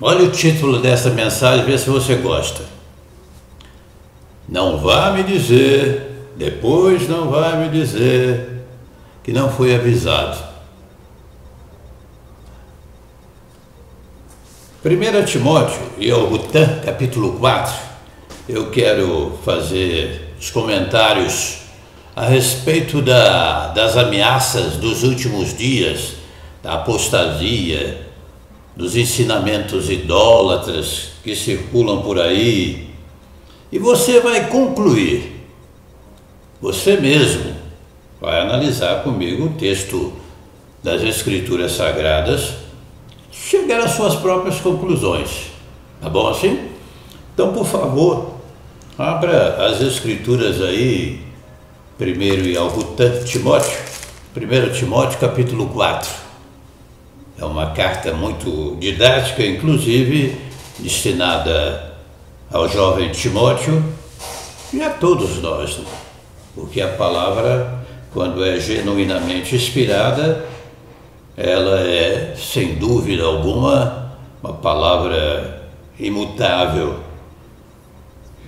Olha o título dessa mensagem, vê se você gosta. Não vá me dizer, depois não vá me dizer que não foi avisado. 1 Timóteo e ao Rutã, capítulo 4, eu quero fazer os comentários a respeito das ameaças dos últimos dias, da apostasia, dos ensinamentos idólatras que circulam por aí. E você vai concluir, você mesmo vai analisar comigo o texto das Escrituras Sagradas, chegar às suas próprias conclusões. Tá bom assim? Então, por favor, abra as Escrituras aí, primeiro e ao Timóteo, 1 Timóteo capítulo 4. É uma carta muito didática, inclusive destinada ao jovem Timóteo e a todos nós, porque a palavra, quando é genuinamente inspirada, ela é, sem dúvida alguma, uma palavra imutável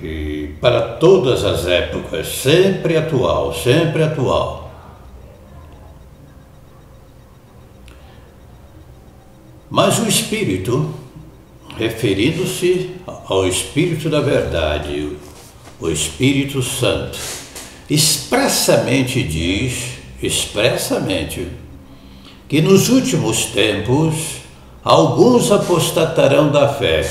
e para todas as épocas, sempre atual, sempre atual. Mas o Espírito, referindo-se ao Espírito da verdade, o Espírito Santo, expressamente diz, que nos últimos tempos alguns apostatarão da fé,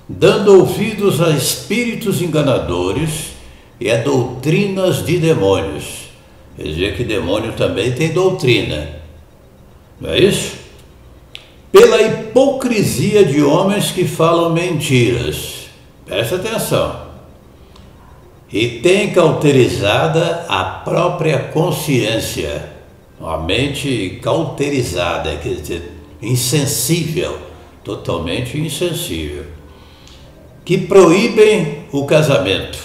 dando ouvidos a espíritos enganadores e a doutrinas de demônios. Quer dizer que demônio também tem doutrina, não é isso? Pela hipocrisia de homens que falam mentiras. Presta atenção. E tem cauterizada a própria consciência. Uma mente cauterizada, quer dizer, insensível, totalmente insensível. Que proíbem o casamento.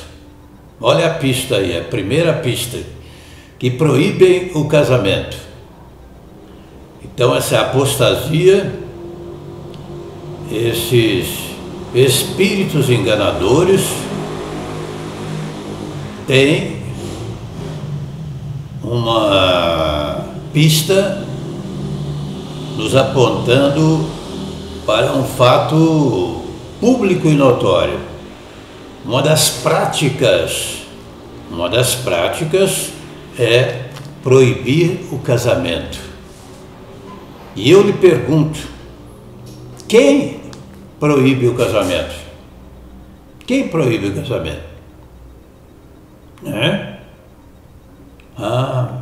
Olha a pista aí, a primeira pista. Que proíbem o casamento. Então, essa apostasia, esses espíritos enganadores têm uma pista nos apontando para um fato público e notório. Uma das práticas é proibir o casamento. E eu lhe pergunto, quem proíbe o casamento? Quem proíbe o casamento?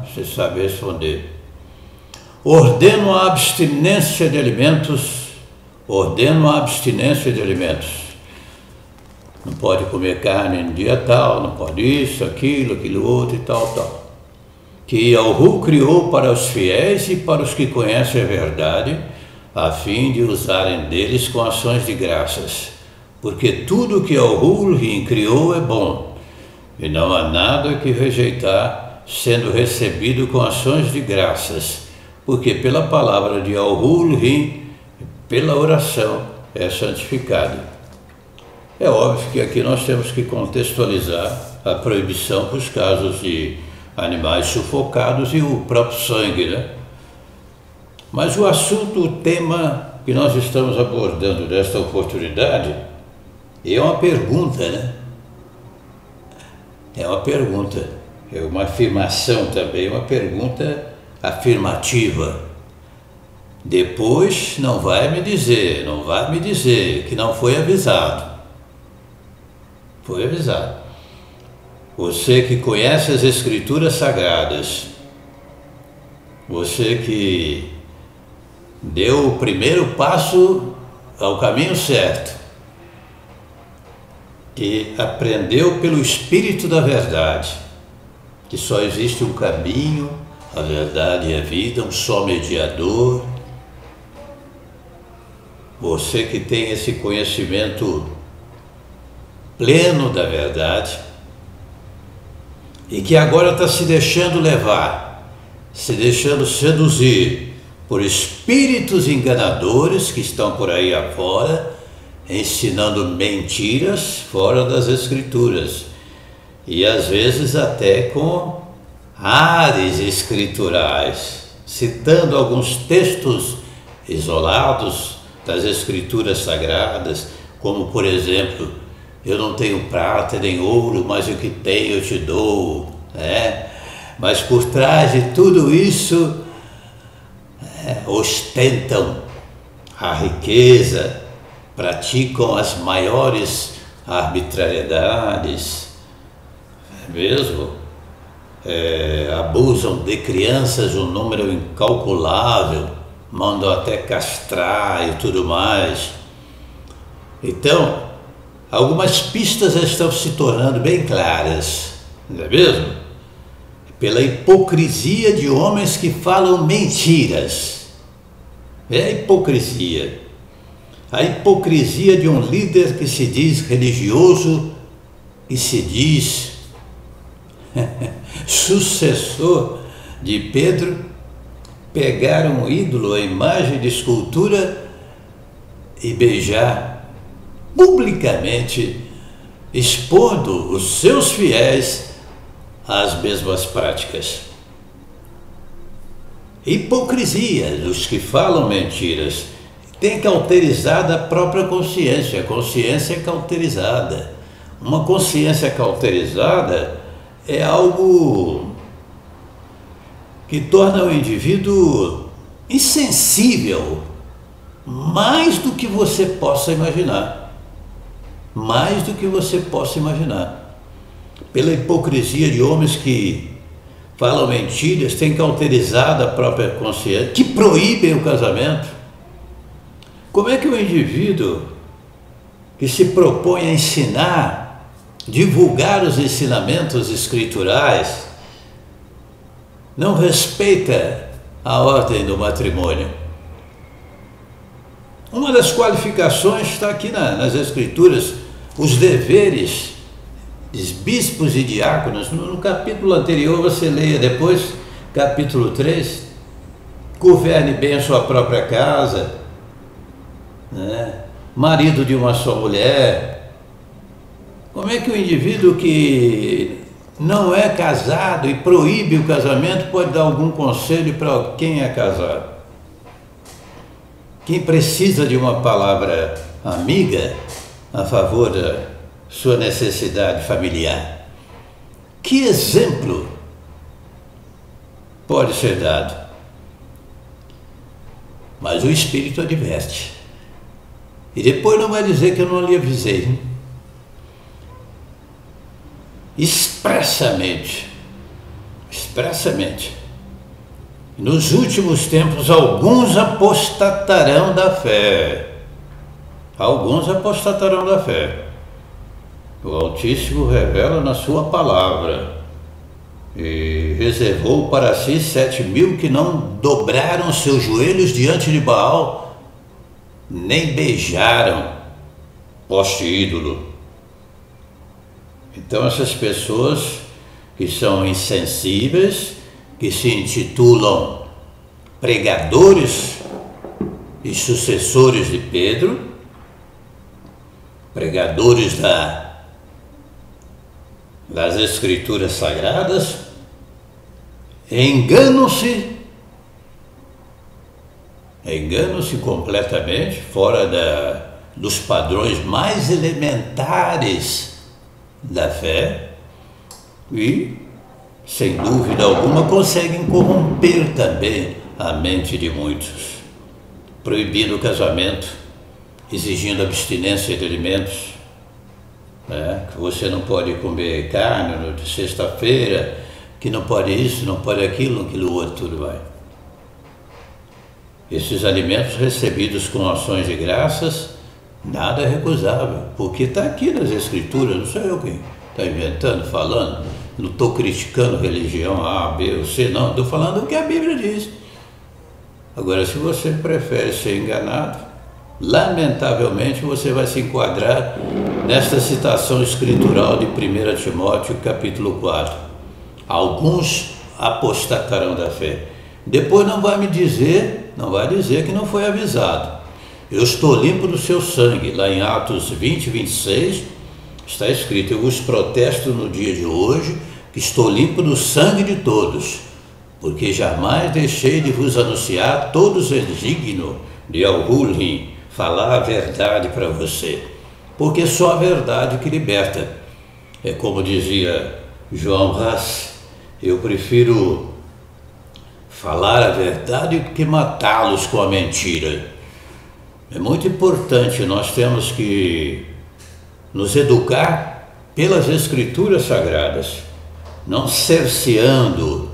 Você sabe responder. Ordeno a abstinência de alimentos. Não pode comer carne no dia tal, não pode isso, aquilo outro e tal. Que Yahu criou para os fiéis e para os que conhecem a verdade, a fim de usarem deles com ações de graças. Porque tudo que Yahu criou é bom, e não há nada que rejeitar, sendo recebido com ações de graças, porque pela palavra de Yahu, pela oração, é santificado. É óbvio que aqui nós temos que contextualizar a proibição para os casos de animais sufocados e o próprio sangue, né? Mas o assunto, o tema que nós estamos abordando nesta oportunidade é uma pergunta, né? É uma pergunta, é uma afirmação também, uma pergunta afirmativa. Depois não vai me dizer que não foi avisado. Foi avisado. Você que conhece as Escrituras Sagradas, você que deu o primeiro passo ao caminho certo, que aprendeu pelo Espírito da verdade, que só existe um caminho, a verdade e a vida, um só mediador. Você que tem esse conhecimento pleno da verdade, e que agora está se deixando levar, se deixando seduzir por espíritos enganadores que estão por aí afora, ensinando mentiras fora das Escrituras, e às vezes até com ares escriturais, citando alguns textos isolados das Escrituras Sagradas, como por exemplo, eu não tenho prata nem ouro, mas o que tenho eu te dou, né? Mas por trás de tudo isso, ostentam a riqueza, praticam as maiores arbitrariedades, mesmo, abusam de crianças um número incalculável, mandam até castrar e tudo mais. Então, algumas pistas estão se tornando bem claras, não é mesmo? Pela hipocrisia de homens que falam mentiras. É a hipocrisia. A hipocrisia de um líder que se diz religioso e se diz sucessor de Pedro, pegar um ídolo, a imagem de escultura, e beijar publicamente, expondo os seus fiéis às mesmas práticas. Hipocrisia dos que falam mentiras. Tem cauterizada a própria consciência. A consciência é cauterizada. Uma consciência cauterizada é algo que torna o indivíduo insensível, mais do que você possa imaginar. Mais do que você possa imaginar. Pela hipocrisia de homens que falam mentiras, têm cauterizado a própria consciência, que proíbem o casamento. Como é que o indivíduo que se propõe a ensinar, divulgar os ensinamentos escriturais, não respeita a ordem do matrimônio? Uma das qualificações está aqui nas Escrituras, os deveres dos bispos e diáconos. No capítulo anterior, você leia depois, capítulo 3, governe bem a sua própria casa, né? Marido de uma só mulher. Como é que o indivíduo que não é casado e proíbe o casamento pode dar algum conselho para quem é casado? Quem precisa de uma palavra amiga a favor da sua necessidade familiar? Que exemplo pode ser dado? Mas o Espírito adverte. E depois não vai dizer que eu não lhe avisei. Expressamente. Nos últimos tempos, alguns apostatarão da fé. Alguns apostatarão da fé. O Altíssimo revela na sua palavra. E reservou para si 7.000 que não dobraram seus joelhos diante de Baal, nem beijaram poste ídolo. Então essas pessoas que são insensíveis, que se intitulam pregadores e sucessores de Pedro, pregadores das Escrituras Sagradas, enganam-se completamente, fora dos padrões mais elementares da fé, e, sem dúvida alguma, conseguem corromper também a mente de muitos, proibindo o casamento, exigindo abstinência de alimentos, né? Que você não pode comer carne de sexta-feira, que não pode isso, não pode aquilo outro, tudo vai. Esses alimentos recebidos com ações de graças, nada é recusável, porque está aqui nas Escrituras, não sou eu quem está inventando, falando, não estou criticando religião A, B ou C, não, estou falando o que a Bíblia diz. Agora, se você prefere ser enganado, lamentavelmente você vai se enquadrar nesta citação escritural de 1 Timóteo capítulo 4. Alguns apostatarão da fé. depois não vai dizer que não foi avisado. Eu estou limpo do seu sangue. Lá em Atos 20, 26, está escrito: eu vos protesto no dia de hoje que estou limpo do sangue de todos, porque jamais deixei de vos anunciar todos é digno de alguém falar a verdade para você, porque só a verdade que liberta. É como dizia João Haas, eu prefiro falar a verdade do que matá-los com a mentira. É muito importante, nós temos que nos educar pelas Escrituras Sagradas, não cerceando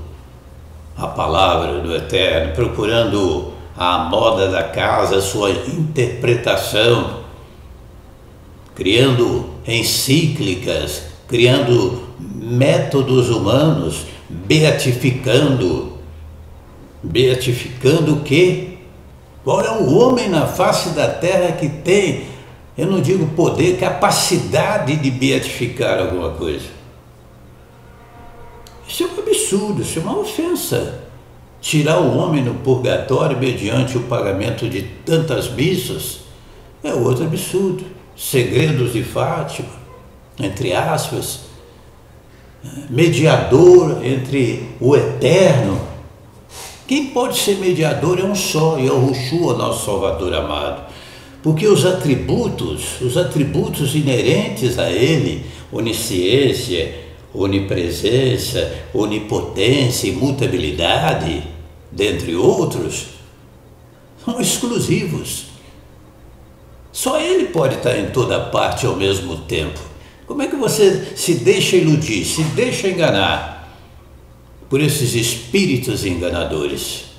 a palavra do Eterno, procurando a moda da casa, a sua interpretação, criando encíclicas, criando métodos humanos, beatificando o quê? Qual é o homem na face da terra que tem, eu não digo poder, capacidade de beatificar alguma coisa? Isso é um absurdo, isso é uma ofensa. Tirar o homem do purgatório mediante o pagamento de tantas missas é outro absurdo. Segredos de Fátima, entre aspas, mediador entre o Eterno. Quem pode ser mediador é um só, e é o Yeshua, nosso Salvador amado. Porque os atributos inerentes a Ele, onisciência, onipresença, onipotência, imutabilidade, dentre outros, são exclusivos. Só Ele pode estar em toda parte ao mesmo tempo. Como é que você se deixa iludir, se deixa enganar por esses espíritos enganadores?